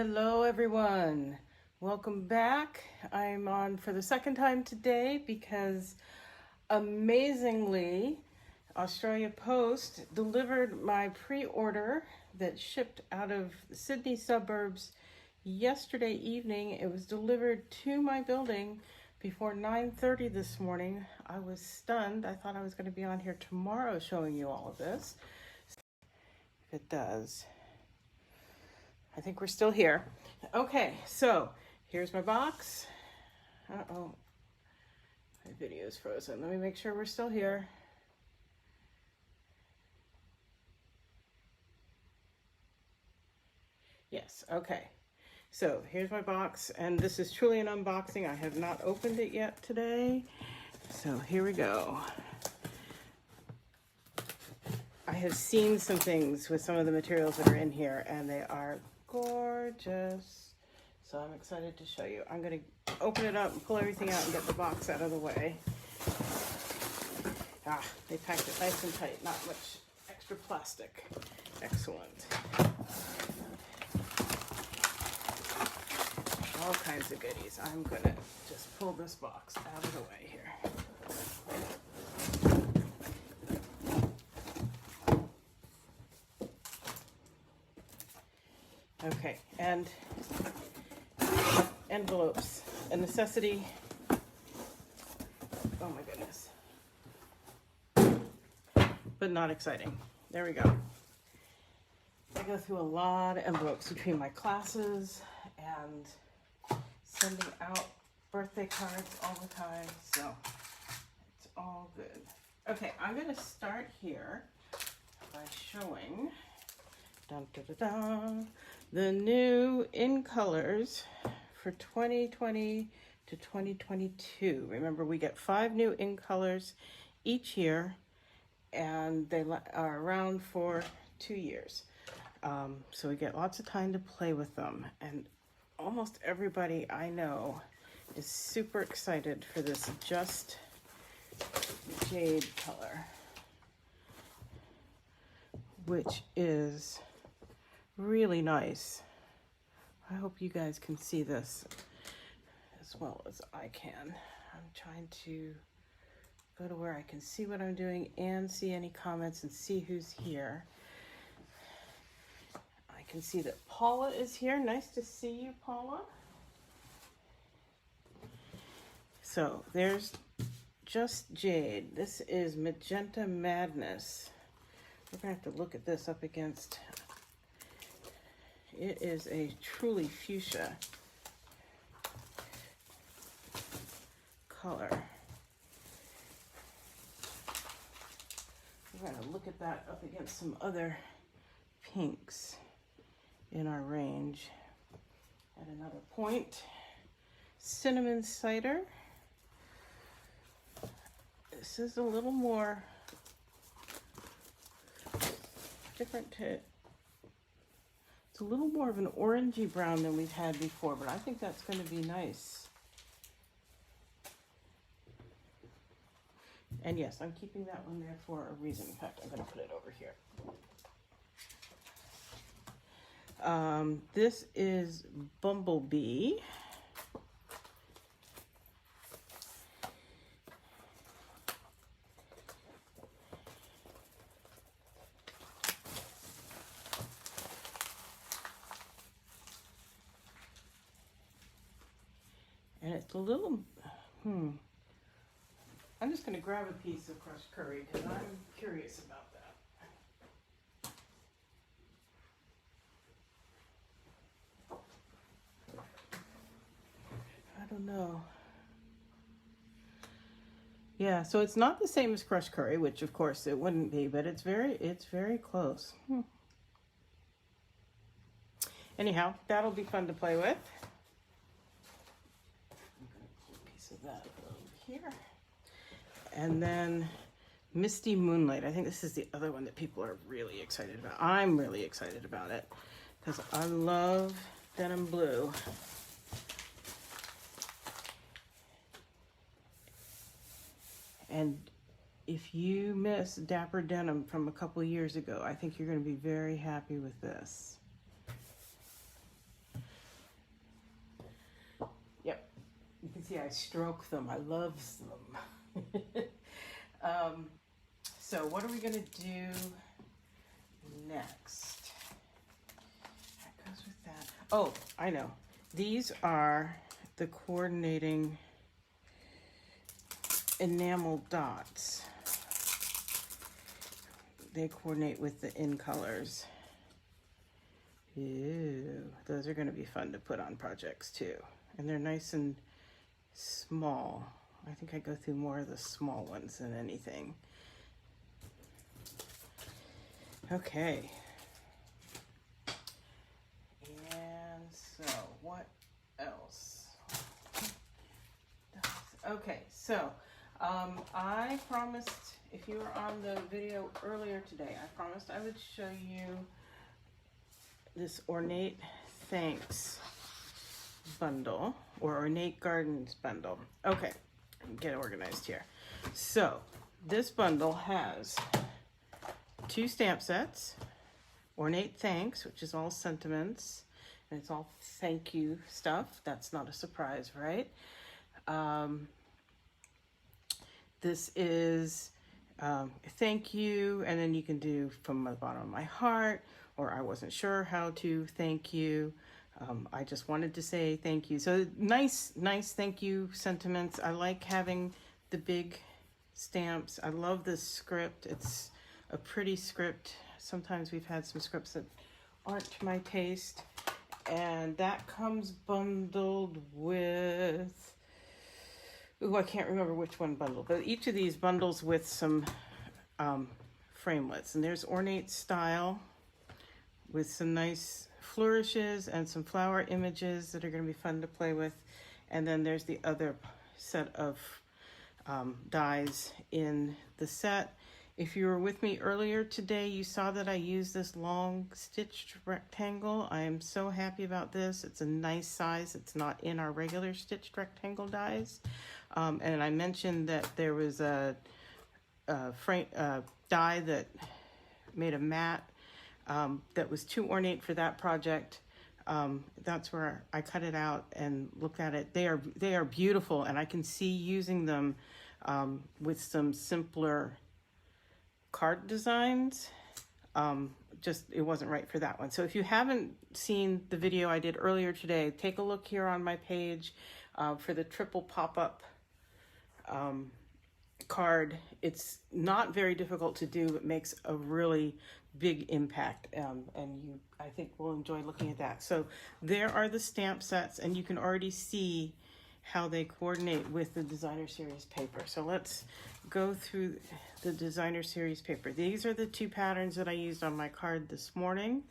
Hello everyone, welcome back. I'm on for the second time today because amazingly Australia Post delivered my pre-order that shipped out of the Sydney suburbs yesterday evening. It was delivered to my building before 9:30 this morning. I was stunned. I thought I was going to be on here tomorrow showing you all of this. If it does. I think we're still here. Okay, so here's my box. Uh-oh, my video is frozen. Let me make sure we're still here. Yes, okay. So here's my box, and this is truly an unboxing. I have not opened it yet today. So here we go. I have seen some things with some of the materials that are in here, and they are gorgeous. So I'm excited to show you. I'm going to open it up and pull everything out and get the box out of the way. They packed it nice and tight, not much extra plastic. Excellent. All kinds of goodies. I'm going to just pull this box out of the way here. Okay, and envelopes, a necessity. Oh my goodness. But not exciting. There we go. I go through a lot of envelopes between my classes and sending out birthday cards all the time, so it's all good. Okay, I'm going to start here by showing dun, dun, dun, dun, the new in colors for 2020 to 2022. Remember, we get 5 new in colors each year, and they are around for 2 years. So we get lots of time to play with them, and almost everybody I know is super excited for this Just Jade color, which is really nice. I hope you guys can see this as well as I can. I'm trying to go to where I can see what I'm doing and see any comments and see who's here. I can see that Paula is here. Nice to see you, Paula. So there's Just Jade. This is Magenta Madness. We're gonna have to look at this up against, it is a truly fuchsia color. We're gonna look at that up against some other pinks in our range. At another point, Cinnamon Cider. This is a little more different to, it's a little more of an orangey brown than we've had before, but I think that's going to be nice. And yes, I'm keeping that one there for a reason. In fact, I'm going to put it over here. This is Bumblebee. And it's a little, I'm just going to grab a piece of crushed curry because I'm curious about that. I don't know. Yeah, so it's not the same as crushed curry, which of course it wouldn't be, but it's very close. Anyhow, that'll be fun to play with. That over here. And then Misty Moonlight. I think this is the other one that people are really excited about. I'm really excited about it because I love denim blue. And if you miss Dapper Denim from a couple years ago, I think you're going to be very happy with this. see I stroke them. I love them. So what are we going to do next? That goes with that. Oh, I know. These are the coordinating enamel dots. They coordinate with the in colors. Ew, those are going to be fun to put on projects too. And they're nice and small. I think I go through more of the small ones than anything. Okay. And so what else? Okay, so I promised, if you were on the video earlier today, I promised I would show you this Ornate Thanks bundle, or Ornate Gardens bundle. Okay, get organized here. So this bundle has 2 stamp sets, Ornate Thanks, which is all sentiments, and it's all thank you stuff. That's not a surprise, right? This is thank you, and then you can do from the bottom of my heart, or I wasn't sure how to thank you. I just wanted to say thank you. So nice thank you sentiments. I like having the big stamps. I love this script. It's a pretty script. Sometimes we've had some scripts that aren't to my taste. And that comes bundled with, ooh, I can't remember which one bundled, but each of these bundles with some framelits. And there's Ornate Style with some nice flourishes and some flower images that are going to be fun to play with. And then there's the other set of dies in the set. If you were with me earlier today, you saw that I used this long stitched rectangle. I am so happy about this. It's a nice size. It's not in our regular stitched rectangle dies. And I mentioned that there was a die that made a mat that was too ornate for that project. That's where I cut it out and looked at it. They are beautiful, and I can see using them with some simpler card designs. Just it wasn't right for that one. So if you haven't seen the video I did earlier today, take a look here on my page for the triple pop-up card. It's not very difficult to do. It makes a really big impact, and you, I think, will enjoy looking at that. So there are the stamp sets, and you can already see how they coordinate with the designer series paper. So let's go through the designer series paper. These are the 2 patterns that I used on my card this morning.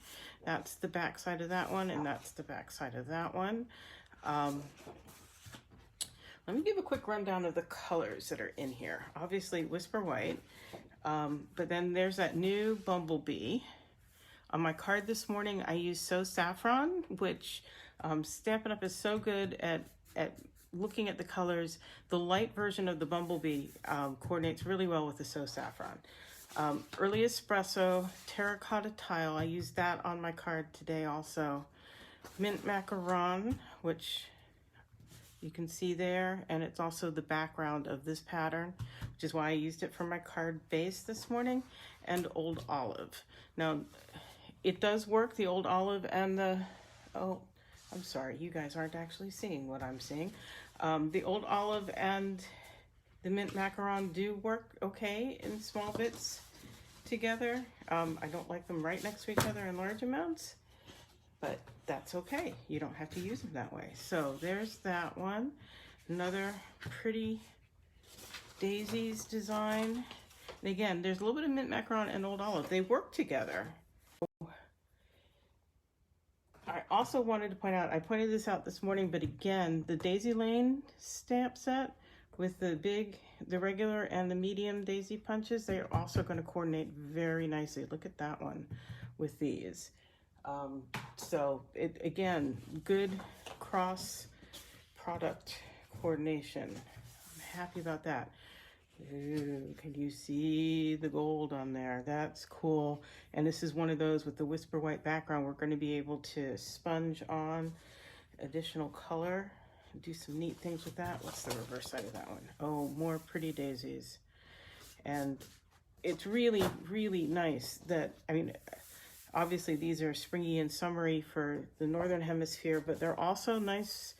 That's the back side of that one, and that's the back side of that one. Let me give a quick rundown of the colors that are in here. Obviously Whisper White, but then there's that new Bumblebee. On my card this morning, I used So Saffron, which Stampin' Up! Is so good at looking at the colors. The light version of the Bumblebee coordinates really well with the So Saffron. Early Espresso, Terracotta Tile, I used that on my card today also. Mint Macaron, which you can see there, and it's also the background of this pattern, which is why I used it for my card base this morning. And Old Olive. Now, it does work, the Old Olive and the, oh, I'm sorry, you guys aren't actually seeing what I'm seeing. The Old Olive and the Mint Macaron do work okay in small bits together. I don't like them right next to each other in large amounts, but that's okay. You don't have to use them that way. So there's that one. Another pretty daisies design. And again, there's a little bit of Mint Macaron and Old Olive. They work together. I also wanted to point out, I pointed this out this morning, but again, the Daisy Lane stamp set with the regular and the medium daisy punches, they are also going to coordinate very nicely. Look at that one with these. So again, good cross product coordination. I'm happy about that. Ooh, can you see the gold on there? That's cool. And this is one of those with the Whisper White background. We're going to be able to sponge on additional color do some neat things with that. What's the reverse side of that one? Oh, more pretty daisies. And it's really, really nice that, I mean, obviously these are springy and summery for the Northern Hemisphere, but they're also nice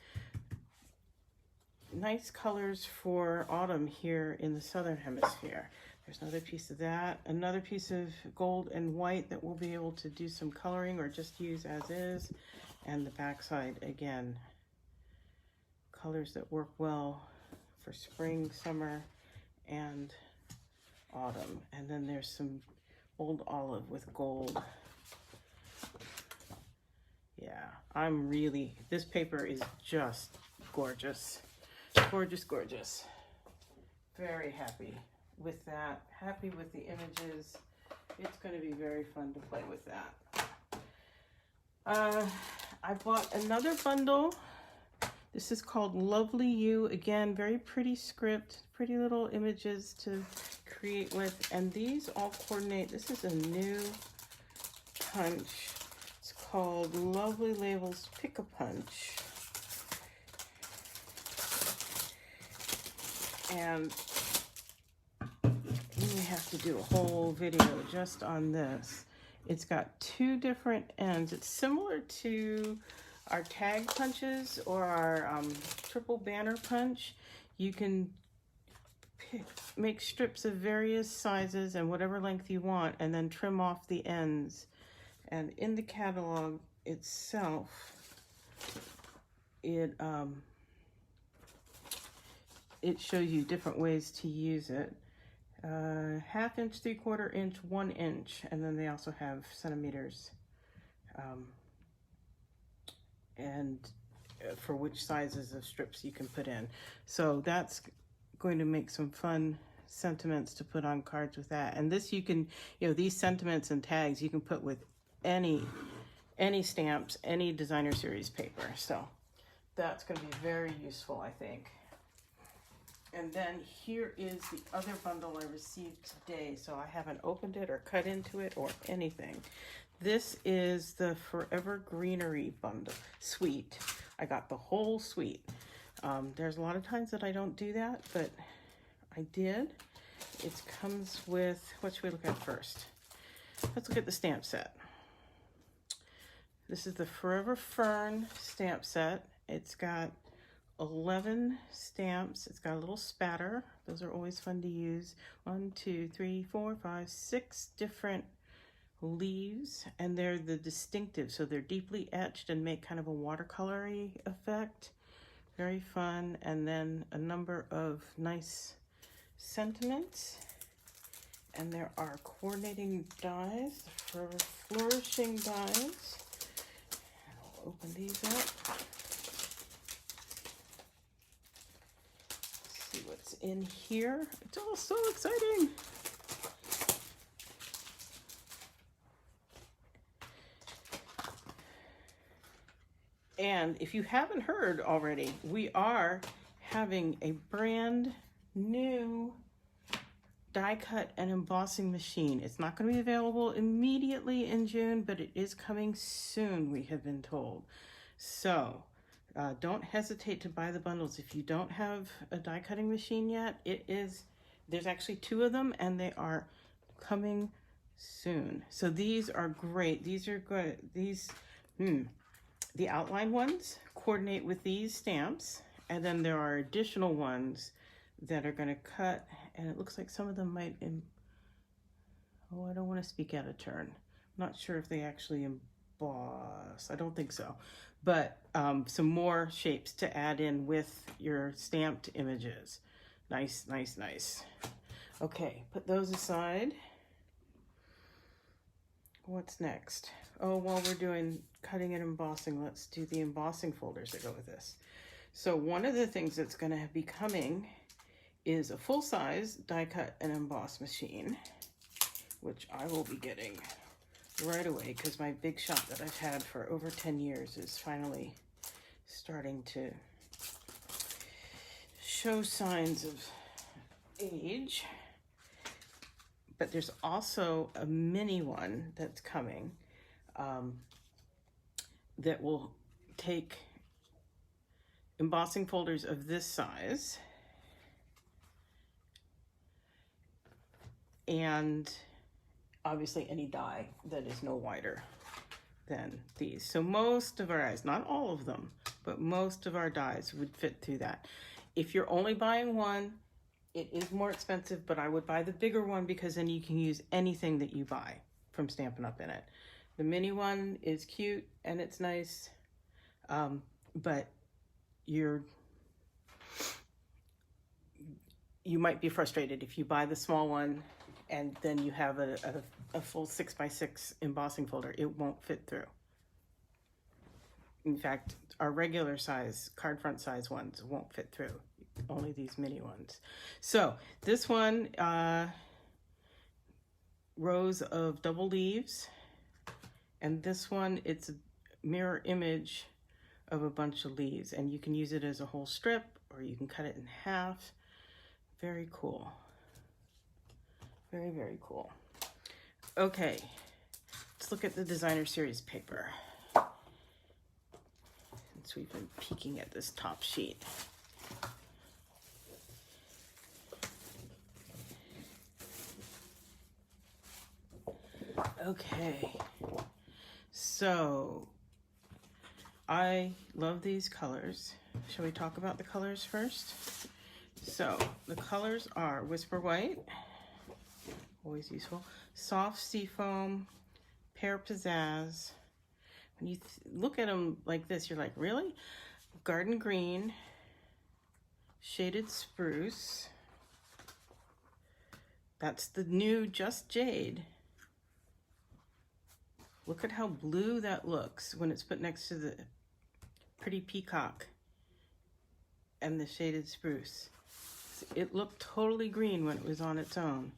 colors for autumn here in the Southern Hemisphere. There's another piece of that, another piece of gold and white that we'll be able to do some coloring or just use as is. And the back side, again, colors that work well for spring, summer, and autumn. And then there's some old olive with gold. Yeah, this paper is just gorgeous. Gorgeous, gorgeous. Very happy with that. Happy with the images. It's going to be very fun to play with that. I bought another bundle. This is called Lovely You. Again, very pretty script, pretty little images to create with. And these all coordinate. This is a new punch. It's called Lovely Labels Pick-a-Punch. And we have to do a whole video just on this. It's got two different ends. It's similar to our tag punches or our triple banner punch. You can make strips of various sizes and whatever length you want, and then trim off the ends. And in the catalog itself, it shows you different ways to use it. 1/2 inch, 3/4 inch, 1 inch, and then they also have centimeters and for which sizes of strips you can put in. So that's going to make some fun sentiments to put on cards with that. And this you can, these sentiments and tags you can put with any stamps, any designer series paper. So that's going to be very useful, I think. And then here is the other bundle I received today. So I haven't opened it or cut into it or anything. This is the Forever Greenery bundle suite. I got the whole suite. There's a lot of times that I don't do that, but I did. It comes with, what should we look at first? Let's look at the stamp set. This is the Forever Fern stamp set. It's got 11 stamps. It's got a little spatter. Those are always fun to use. 1, 2, 3, 4, 5, 6 different leaves, and they're the distinctive, so they're deeply etched and make kind of a watercolory effect. Very fun. And then a number of nice sentiments, and there are coordinating dies for flourishing dies. I'll open these up. See what's in here. It's all so exciting. And if you haven't heard already, we are having a brand new die cut and embossing machine. It's not going to be available immediately in June, but it is coming soon, we have been told. So don't hesitate to buy the bundles. If you don't have a die cutting machine yet, there's actually 2 of them, and they are coming soon. So these are great. These are good. The outline ones coordinate with these stamps, and then there are additional ones that are going to cut, and it looks like some of them might, I don't want to speak out of turn. I'm not sure if they actually emboss. I don't think so. But some more shapes to add in with your stamped images. Nice, nice, nice. Okay, put those aside. What's next? Oh, while we're doing cutting and embossing, let's do the embossing folders that go with this. So one of the things that's going to be coming is a full-size die cut and emboss machine, which I will be getting right away because my big shop that I've had for over 10 years is finally starting to show signs of age. But there's also a mini one that's coming that will take embossing folders of this size. And obviously any die that is no wider than these. So most of our dies, not all of them, but most of our dies would fit through that. If you're only buying one, it is more expensive, but I would buy the bigger one because then you can use anything that you buy from Stampin' Up! In it. The mini one is cute and it's nice, but you might be frustrated if you buy the small one and then you have a full 6x6 embossing folder. It won't fit through. In fact, our regular size, card front size ones won't fit through, only these mini ones. So this one, rows of double leaves, and this one, it's a mirror image of a bunch of leaves, and you can use it as a whole strip or you can cut it in half. Very cool. Very, very cool. Okay, let's look at the designer series paper. Since we've been peeking at this top sheet. Okay, so I love these colors. Shall we talk about the colors first? So the colors are Whisper White, always useful, Soft Seafoam, Pear Pizzazz. When you look at them like this, you're like, really? Garden Green, Shaded Spruce. That's the new Just Jade. Look at how blue that looks when it's put next to the Pretty Peacock and the Shaded Spruce. It looked totally green when it was on its own,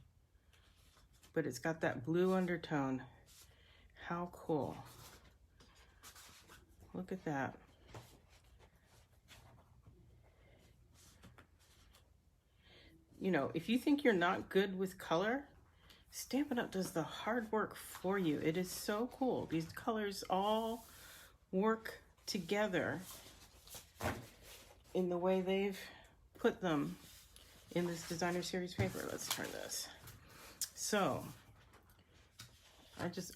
but it's got that blue undertone. How cool. Look at that. You know, if you think you're not good with color, Stampin' Up! Does the hard work for you. It is so cool. These colors all work together in the way they've put them in this designer series paper. Let's turn this. So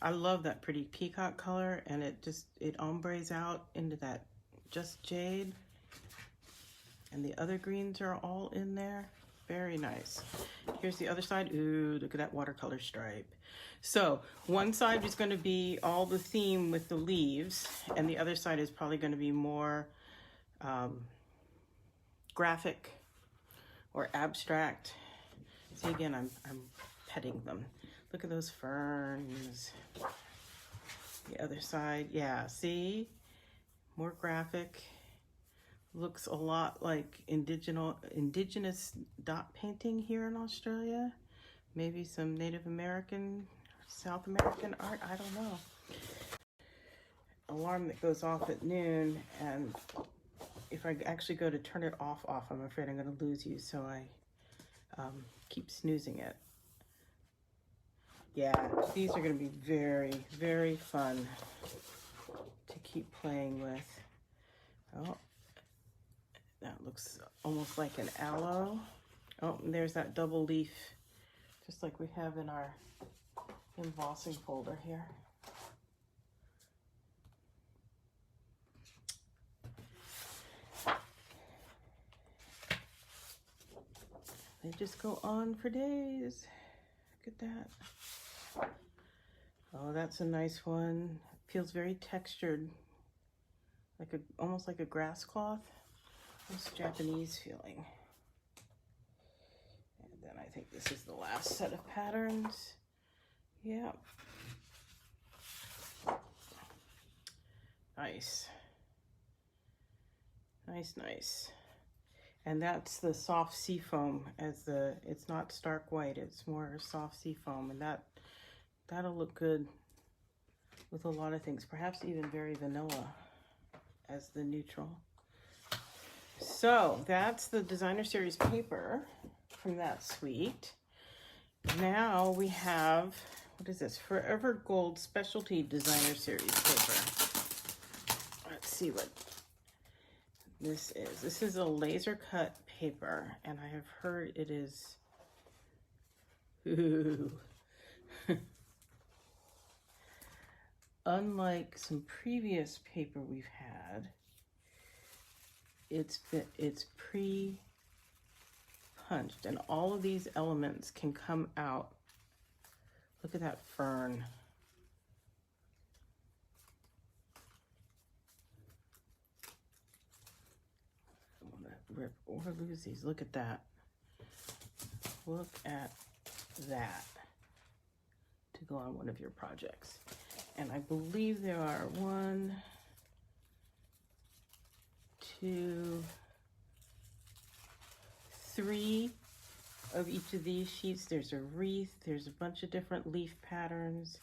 I love that Pretty Peacock color, and it ombres out into that Just Jade, and the other greens are all in there. Very nice. Here's the other side. Ooh, look at that watercolor stripe. So one side is going to be all the theme with the leaves, and the other side is probably going to be more graphic or abstract. See, again, I'm petting them. Look at those ferns. The other side, yeah, see? More graphic. Looks a lot like indigenous dot painting here in Australia. Maybe some Native American, South American art, I don't know. Alarm that goes off at noon, and if I actually go to turn it off, I'm afraid I'm going to lose you, so I keep snoozing it. Yeah, these are going to be very, very fun to keep playing with. Oh, that looks almost like an aloe. Oh, and there's that double leaf, just like we have in our embossing folder here. They just go on for days. Look at that. Oh, that's a nice one. Feels very textured, like almost like a grass cloth. It's Japanese feeling. And then I think this is the last set of patterns. Yeah. Nice. Nice, nice. And that's the soft seafoam it's not stark white, it's more soft seafoam, and that'll look good with a lot of things, perhaps even very vanilla as the neutral. So that's the designer series paper from that suite. Now we have, what is this? Forever Gold Specialty Designer Series paper. Let's see what this is. This is a laser cut paper, and I have heard it is, ooh. Unlike some previous paper we've had, it's pre-punched, and all of these elements can come out. Look at that fern. I want to rip or lose these. Look at that. Look at that to go on one of your projects. And I believe there are 1, 2, 3 of each of these sheets. There's a wreath, there's a bunch of different leaf patterns.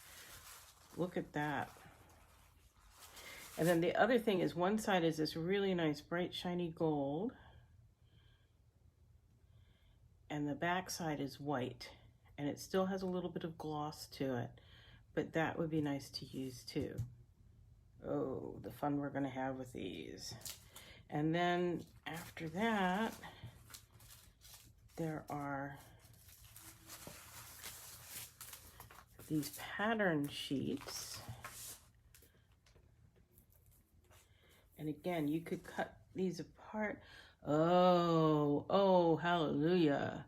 Look at that. And then the other thing is, one side is this really nice bright shiny gold, and the back side is white, and it still has a little bit of gloss to it, but that would be nice to use too. Oh, the fun we're gonna have with these. And then after that, there are these pattern sheets. And again, you could cut these apart. Oh, hallelujah.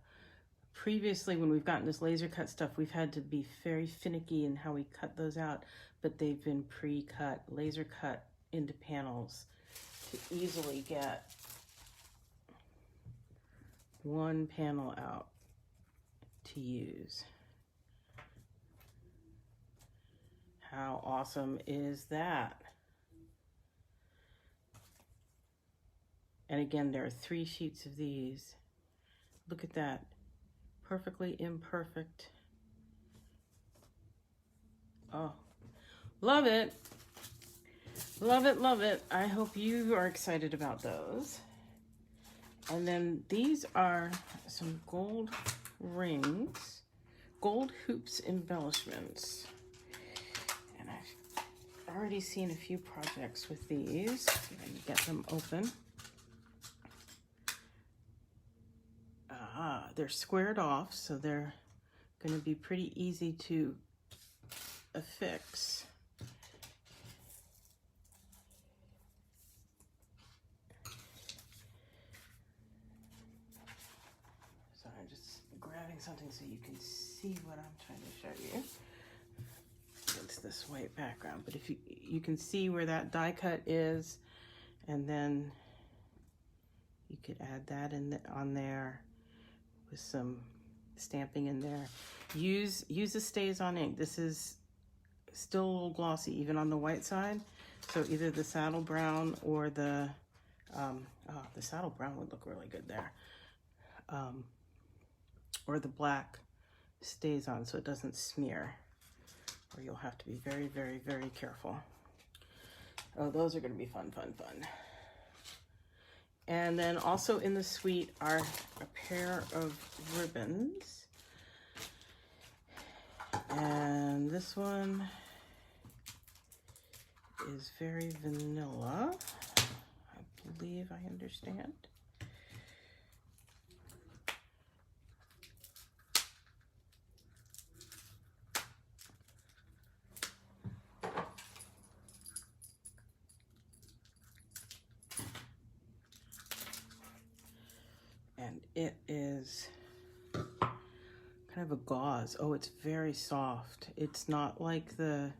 Previously, when we've gotten this laser cut stuff, we've had to be very finicky in how we cut those out, but they've been pre-cut, laser cut into panels to easily get one panel out to use. How awesome is that? And again, there are 3 sheets of these. Look at that. Perfectly imperfect. Oh, love it. Love it, love it. I hope you are excited about those. And then these are some gold rings, gold hoops embellishments. And I've already seen a few projects with these. Let me get them open. They're squared off, so they're going to be pretty easy to affix. So I'm just grabbing something so you can see what I'm trying to show you against this white background. But if you can see where that die cut is, and then you could add that on there with some stamping in there. Use the Stays On ink. This is still a little glossy, even on the white side. So either the saddle brown or the saddle brown would look really good there. Or the black stays on so it doesn't smear, or you'll have to be very, very, very careful. Oh, those are going to be fun, fun, fun. And then also in the suite are a pair of ribbons. And this one is very vanilla, I believe I understand. And it is kind of a gauze. Oh, it's very soft. It's not like the,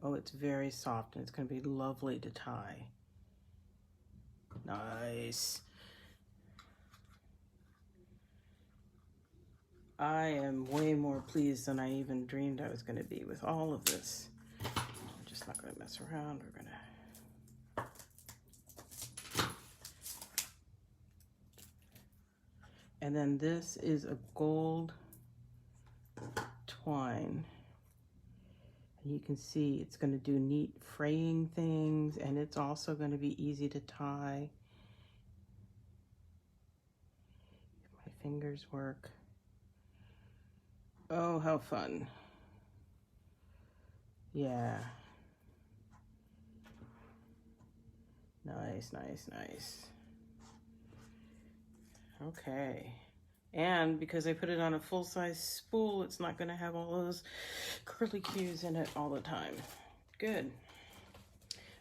oh, it's very soft, and it's going to be lovely to tie. Nice. I am way more pleased than I even dreamed I was going to be with all of this. I'm just not going to mess around. We're going to and then this is a gold twine. And you can see it's going to do neat fraying things, and it's also going to be easy to tie. If my fingers work. Oh, how fun. Yeah. Nice, nice, nice. Okay. And because I put it on a full-size spool, it's not going to have all those curly cues in it all the time. Good.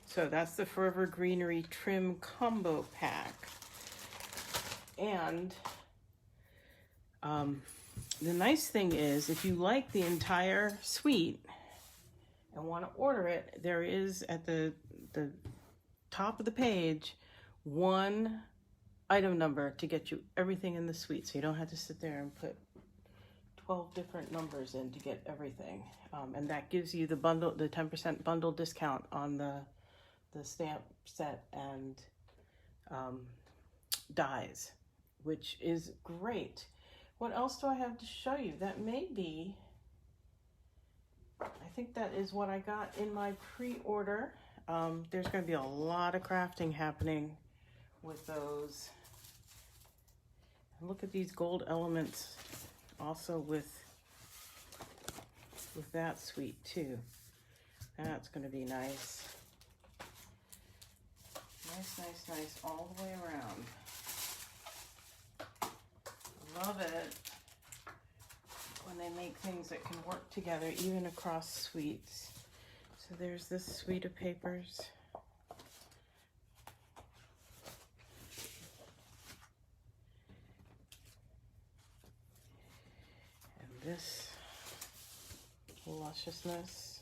So that's the Forever Greenery Trim Combo Pack. And the nice thing is, if you like the entire suite and want to order it, there is at the top of the page one item number to get you everything in the suite, so you don't have to sit there and put 12 different numbers in to get everything. And that gives you the bundle, the 10% bundle discount on the stamp set and dies, which is great. What else do I have to show you? That may be, I think that is what I got in my pre-order. There's going to be a lot of crafting happening with those. And look at these gold elements also with that suite too. That's going to be nice. Nice, nice, nice all the way around. Love it when they make things that can work together even across suites. So there's this suite of papers. And this lusciousness.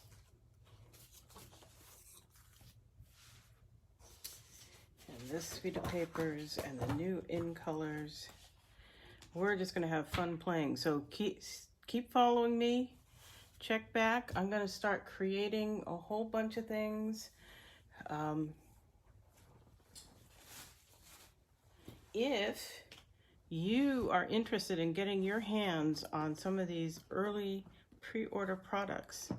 And this suite of papers and the new in colors. We're just going to have fun playing. So keep following me. Check back. I'm going to start creating a whole bunch of things. If you are interested in getting your hands on some of these early pre-order products,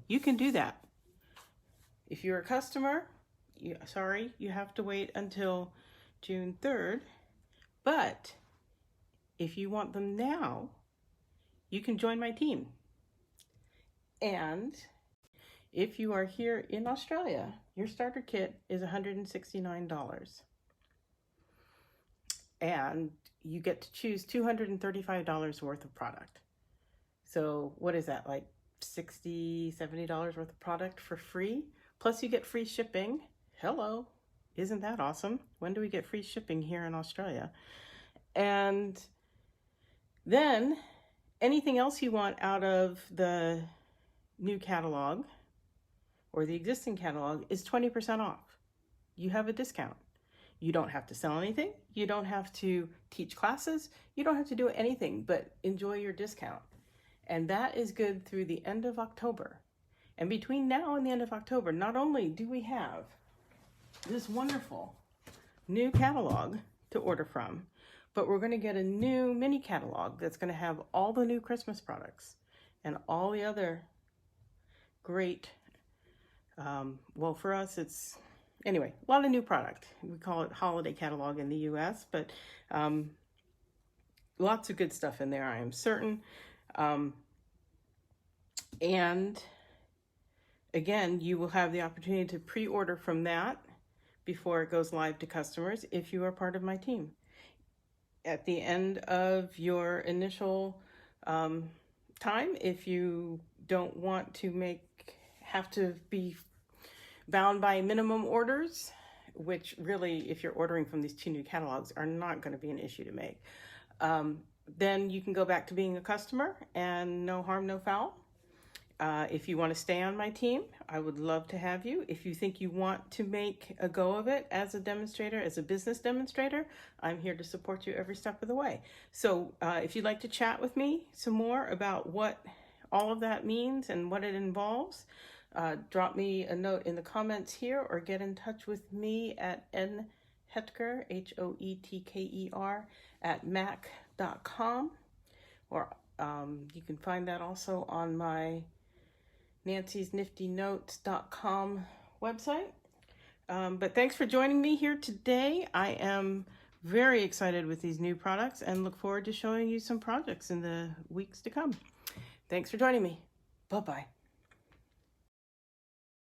you can do that. If you're a customer, sorry, you have to wait until June 3rd. But if you want them now, you can join my team. And if you are here in Australia, your starter kit is $169. And you get to choose $235 worth of product. So what is that, like $60, $70 worth of product for free? Plus you get free shipping. Hello, isn't that awesome? When do we get free shipping here in Australia? And then anything else you want out of the new catalog or the existing catalog is 20% off. You have a discount. You don't have to sell anything. You don't have to teach classes. You don't have to do anything but enjoy your discount. And that is good through the end of October. And between now and the end of October, not only do we have this wonderful new catalog to order from, but we're going to get a new mini catalog that's going to have all the new Christmas products and all the other great, well, for us, it's, anyway, a lot of new product. We call it holiday catalog in the US, but lots of good stuff in there, I am certain. And again, you will have the opportunity to pre-order from that before it goes live to customers if you are part of my team. At the end of your initial time, if you don't want to have to be bound by minimum orders, which really, if you're ordering from these two new catalogs, are not going to be an issue to make, then you can go back to being a customer and no harm, no foul. If you want to stay on my team, I would love to have you. If you think you want to make a go of it as a demonstrator, as a business demonstrator, I'm here to support you every step of the way. So if you'd like to chat with me some more about what all of that means and what it involves, drop me a note in the comments here or get in touch with me at nhetker, H-O-E-T-K-E-R, at mac.com. Or you can find that also on my nancysniftynotes.com website. But thanks for joining me here today. I am very excited with these new products and look forward to showing you some projects in the weeks to come. Thanks for joining me. Bye-bye.